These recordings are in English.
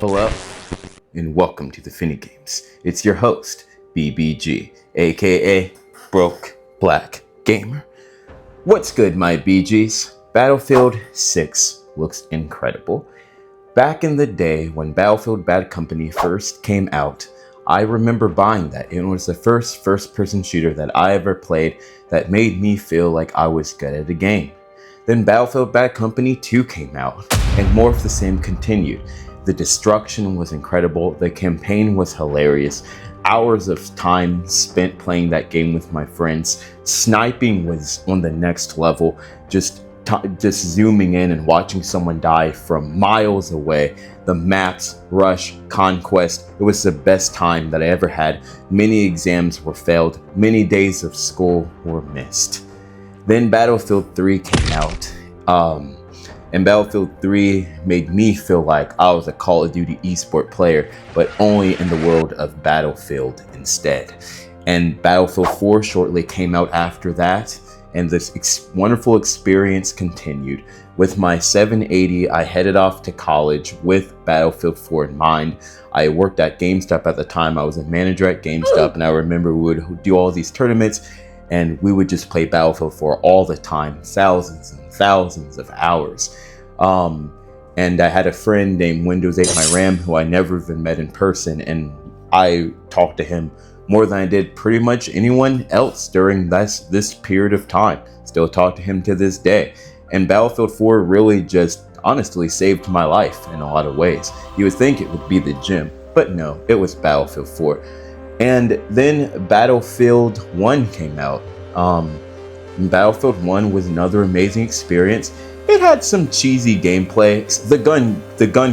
Buckle up and welcome to the Finny Games. It's your host, BBG, aka BrokeBlackGamer. What's good, my BGs? Battlefield 6 looks incredible. Back in the day when Battlefield Bad Company first came out, I remember buying that. It was the first-person shooter that I ever played that made me feel like I was good at a game. Then Battlefield Bad Company 2 came out, and more of the same continued. The destruction was incredible, the campaign was hilarious, hours of time spent playing that game with my friends, sniping was on the next level, just zooming in and watching someone die from miles away. The maps, rush, conquest, it was the best time that I ever had. Many exams were failed, many days of school were missed. Then Battlefield 3 came out, and Battlefield 3 made me feel like I was a Call of Duty esport player, but only in the world of Battlefield instead. And Battlefield 4 shortly came out after that, and this wonderful experience continued. With my 780, I headed off to college with Battlefield 4 in mind. I worked at GameStop at the time. I was a manager at GameStop, and I remember we would do all these tournaments, and we would just play Battlefield 4 all the time, thousands and thousands of hours. And I had a friend named Windows 8 My RAM who I never even met in person, and I talked to him more than I did pretty much anyone else during this period of time. Still talk to him to this day. And Battlefield 4 really just honestly saved my life in a lot of ways. You would think it would be the gym, but no, it was Battlefield 4. And then Battlefield 1 came out. Battlefield 1 was another amazing experience. It had some cheesy gameplay. The gun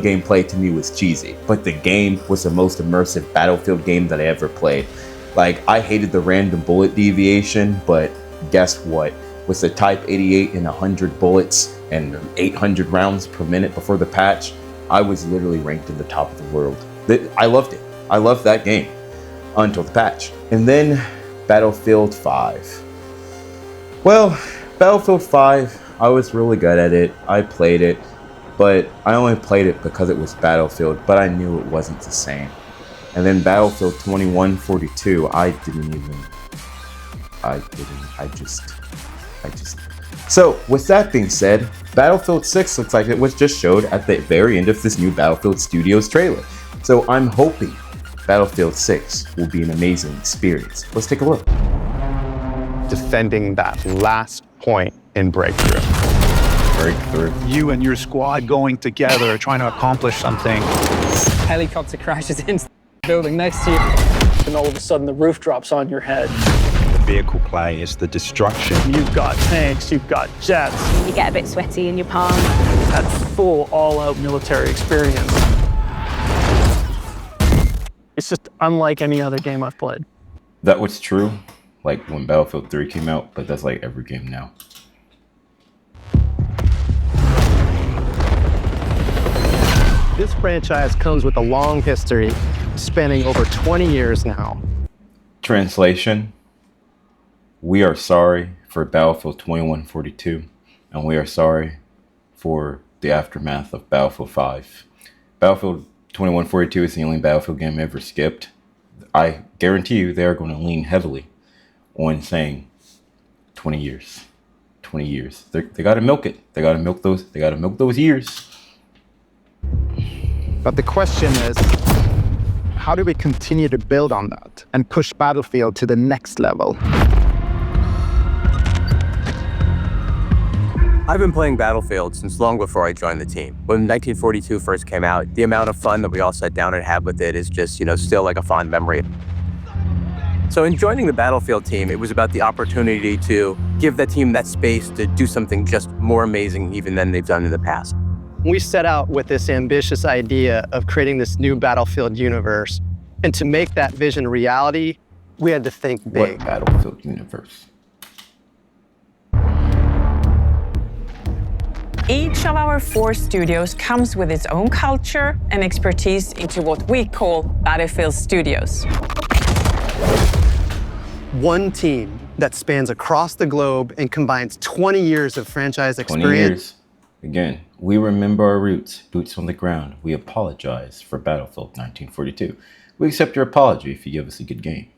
gameplay to me was cheesy, but the game was the most immersive Battlefield game that I ever played. Like, I hated the random bullet deviation, but guess what? With the Type 88 and 100 bullets and 800 rounds per minute before the patch, I was literally ranked in the top of the world. I loved it. I loved that game until the patch. And then Battlefield 5. Well, Battlefield 5, I was really good at it. I played it, but I only played it because it was Battlefield, but I knew it wasn't the same. And then Battlefield 2142, I just. So, with that being said, Battlefield 6 looks like it was just showed at the very end of this new Battlefield Studios trailer. So I'm hoping Battlefield 6 will be an amazing experience. Let's take a look. Defending that last point in breakthrough. You and your squad going together, trying to accomplish something. Helicopter crashes into the building next to you, and all of a sudden the roof drops on your head. The vehicle play is the destruction. You've got tanks, you've got jets. You get a bit sweaty in your palms. That full, all-out military experience. It's just unlike any other game I've played. That was true, like when Battlefield 3 came out, but that's like every game now. This franchise comes with a long history, spanning over 20 years now. Translation: we are sorry for Battlefield 2142, and we are sorry for the aftermath of Battlefield 5. Battlefield 2142 is the only Battlefield game ever skipped. I guarantee you they are going to lean heavily on saying 20 years. 20 years. They got to milk it. They got to milk those years. But the question is, how do we continue to build on that and push Battlefield to the next level? I've been playing Battlefield since long before I joined the team. When 1942 first came out, the amount of fun that we all sat down and had with it is just, still like a fond memory. So in joining the Battlefield team, it was about the opportunity to give that team that space to do something just more amazing even than they've done in the past. We set out with this ambitious idea of creating this new Battlefield universe. And to make that vision a reality, we had to think big. What Battlefield universe? Each of our 4 studios comes with its own culture and expertise into what we call Battlefield Studios. One team that spans across the globe and combines 20 years of franchise 20 experience. years. Again, we remember our roots, boots on the ground. We apologize for Battlefield 1942. We accept your apology if you give us a good game.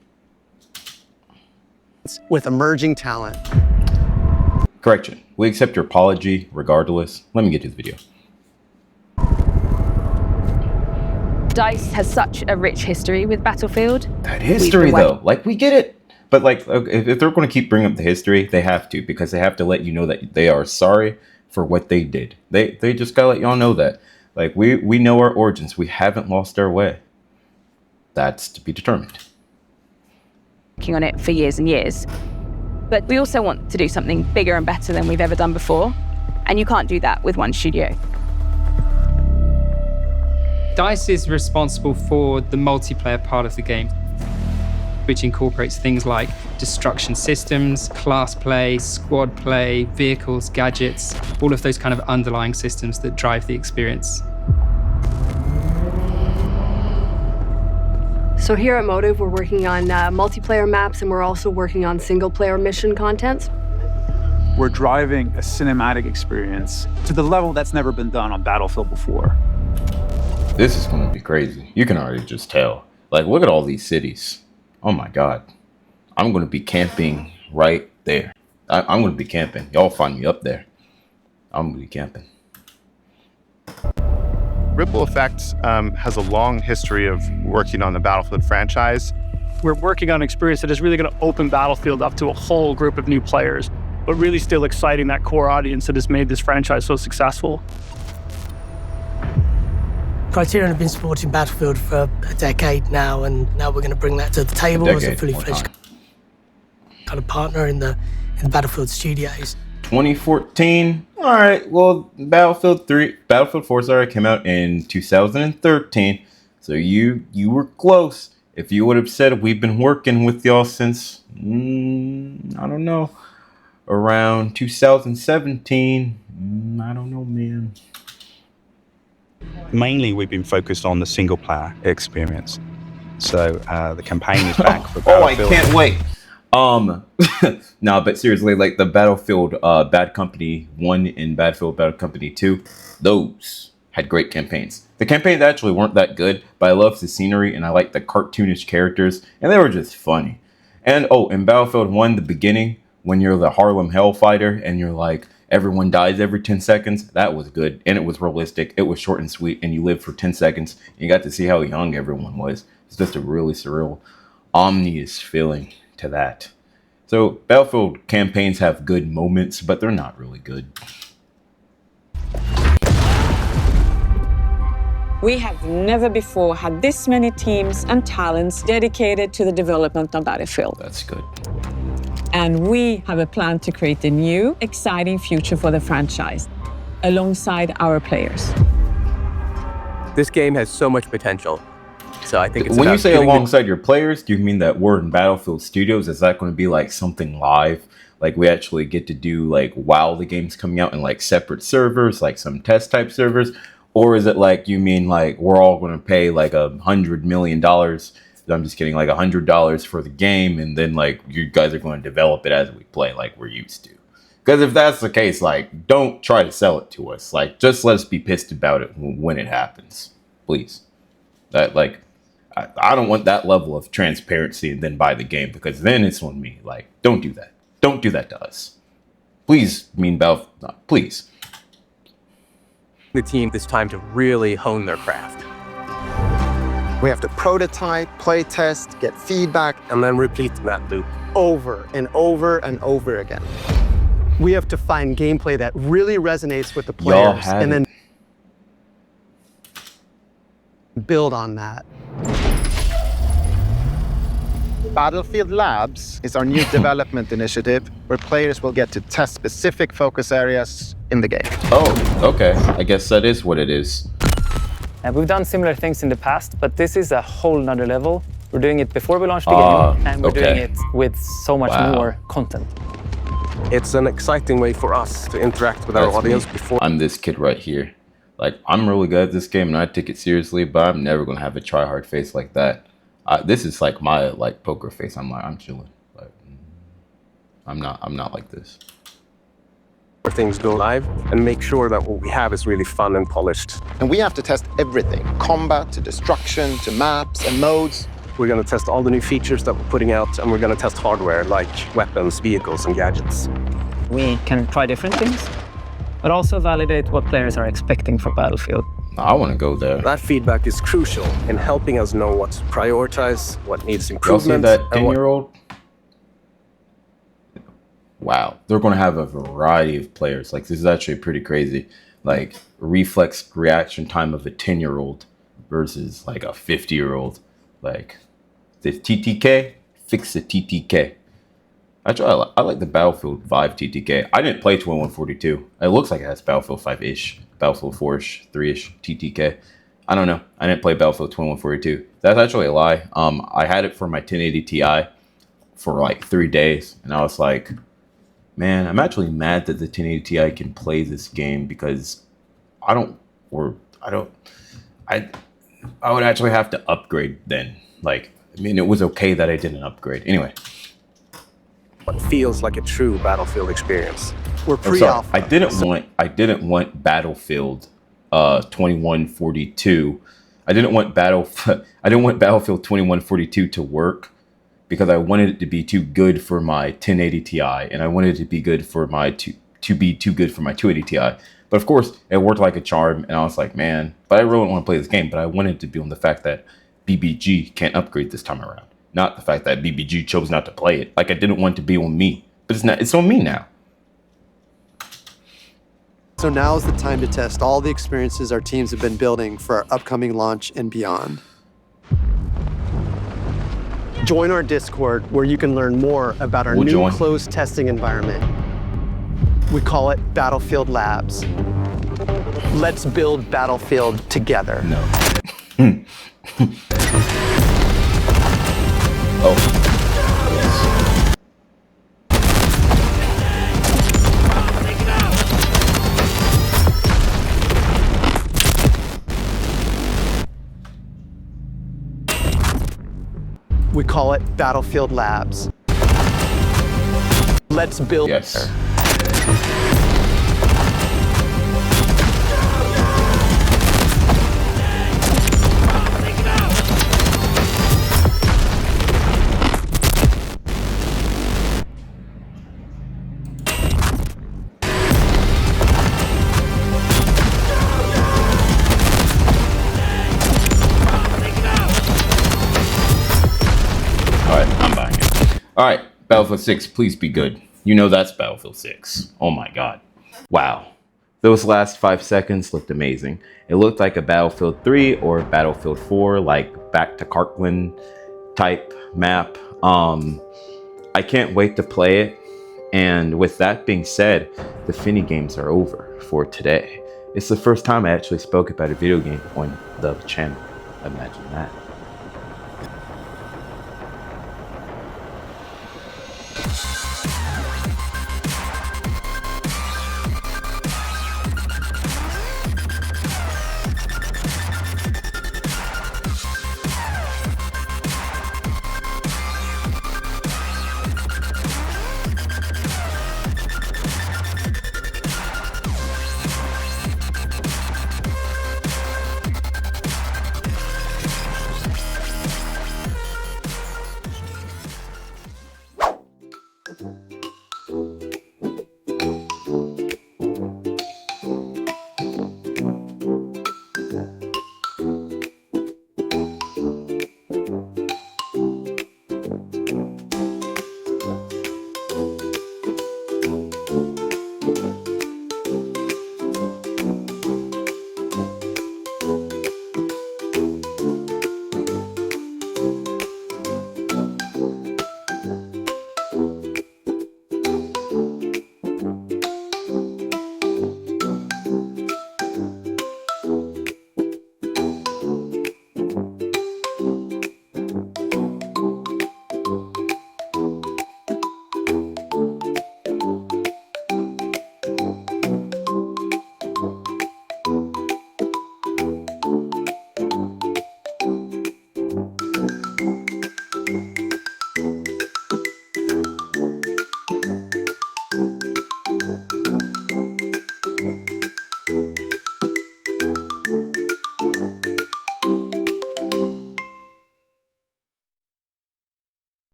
With emerging talent. Correction, we accept your apology regardless. Let me get to the video. DICE has such a rich history with Battlefield. That history though, like we get it. But like, if they're going to keep bringing up the history, they have to, because they have to let you know that they are sorry for what they did. They just gotta let y'all know that. Like, we know our origins. We haven't lost our way. That's to be determined. Working on it for years and years. But we also want to do something bigger and better than we've ever done before. And you can't do that with one studio. DICE is responsible for the multiplayer part of the game, which incorporates things like destruction systems, class play, squad play, vehicles, gadgets, all of those kind of underlying systems that drive the experience. So here at Motive, we're working on multiplayer maps, and we're also working on single-player mission contents. We're driving a cinematic experience to the level that's never been done on Battlefield before. This is going to be crazy. You can already just tell. Like, look at all these cities. Oh my God. I'm going to be camping right there. I'm going to be camping. Y'all find me up there. I'm going to be camping. Ripple Effects has a long history of working on the Battlefield franchise. We're working on an experience that is really going to open Battlefield up to a whole group of new players, but really still exciting that core audience that has made this franchise so successful. Criterion have been supporting Battlefield for a decade now, and now we're going to bring that to the table as a fully fledged kind of partner in the Battlefield studios. 2014. All right. Well, Battlefield 4, sorry, came out in 2013. So you were close. If you would have said we've been working with y'all since I don't know, around 2017. I don't know, man. Mainly, we've been focused on the single-player experience. So the campaign is back for Oh, I Battlefield. can't wait. No, but seriously, like the Battlefield Bad Company 1 and Battlefield Bad Company 2, those had great campaigns. The campaigns actually weren't that good, but I loved the scenery and I liked the cartoonish characters, and they were just funny. And in Battlefield 1, the beginning, when you're the Harlem Hellfighter and you're like, everyone dies every 10 seconds, that was good. And it was realistic. It was short and sweet, and you lived for 10 seconds. And you got to see how young everyone was. It's just a really surreal, ominous feeling to that. So Battlefield campaigns have good moments, but they're not really good. We have never before had this many teams and talents dedicated to the development of Battlefield. That's good. And we have a plan to create a new, exciting future for the franchise, alongside our players. This game has so much potential. So I think it's when you say alongside your players, do you mean that we're in Battlefield Studios? Is that going to be like something live? Like we actually get to do like while the game's coming out in like separate servers, like some test type servers? Or is it like you mean like we're all going to pay like $100 million? I'm just kidding, like $100 for the game, and then like you guys are going to develop it as we play like we're used to. Because if that's the case, like don't try to sell it to us. Like just let us be pissed about it when it happens, please. That like I don't want that level of transparency and then buy the game, because then it's on me. Like don't do that. Don't do that to us, please. Please. The team this time to really hone their craft. We have to prototype, play test, get feedback, and then repeat that loop over and over and over again. We have to find gameplay that really resonates with the players and then build on that. Battlefield Labs is our new development initiative where players will get to test specific focus areas in the game. Oh, okay. I guess that is what it is. We've done similar things in the past, but this is a whole nother level. We're doing it before we launch the game, and we're doing it with so much more content. It's an exciting way for us to interact with our audience before. I'm this kid right here. Like, I'm really good at this game, and I take it seriously, but I'm never going to have a try-hard face like that. This is like my, like, poker face. I'm chilling. Like, I'm not like this. where things go live and make sure that what we have is really fun and polished. And we have to test everything, combat to destruction to maps and modes. We're going to test all the new features that we're putting out, and we're going to test hardware like weapons, vehicles, and gadgets. We can try different things, but also validate what players are expecting from Battlefield. I want to go there. That feedback is crucial in helping us know what to prioritize, what needs improvement. Y'all see that 10-year-old? Wow, they're going to have a variety of players. Like, this is actually pretty crazy. Like, reflex reaction time of a 10-year-old versus like a 50-year-old. Like, the TTK, fix the TTK. Actually, I like the Battlefield 5 TTK. I didn't play 2142. It looks like it has Battlefield 5-ish, Battlefield 4-ish, 3-ish TTK. I don't know. I didn't play Battlefield 2142. That's actually a lie. I had it for my 1080 Ti for like 3 days, and I was like, man, I'm actually mad that the 1080 Ti can play this game because I would actually have to upgrade then. Like, I mean, it was okay that I didn't upgrade. Anyway. What feels like a true Battlefield experience. We're pre-alpha. I didn't want Battlefield 2142. I didn't want Battlefield 2142 to work because I wanted it to be too good for my 1080 Ti, and I wanted it to be good for my to be too good for my 280 Ti. But of course, it worked like a charm, and I was like, man, but I really want to play this game. But I wanted it to be on the fact that BBG can't upgrade this time around, not the fact that BBG chose not to play it. Like, I didn't want it to be on me, but it's not. It's on me now. So now is the time to test all the experiences our teams have been building for our upcoming launch and beyond. Join our Discord where you can learn more about our new closed testing environment. We call it Battlefield Labs. Let's build Battlefield together. No. Oh. Yes. We call it Battlefield Labs. Let's build. Yes. All right, Battlefield 6, please be good. You know that's Battlefield 6. Oh my God. Wow. Those last 5 seconds looked amazing. It looked like a Battlefield 3 or Battlefield 4, like back to Kirkland type map. I can't wait to play it. And with that being said, the Finny games are over for today. It's the first time I actually spoke about a video game on the channel. Imagine that.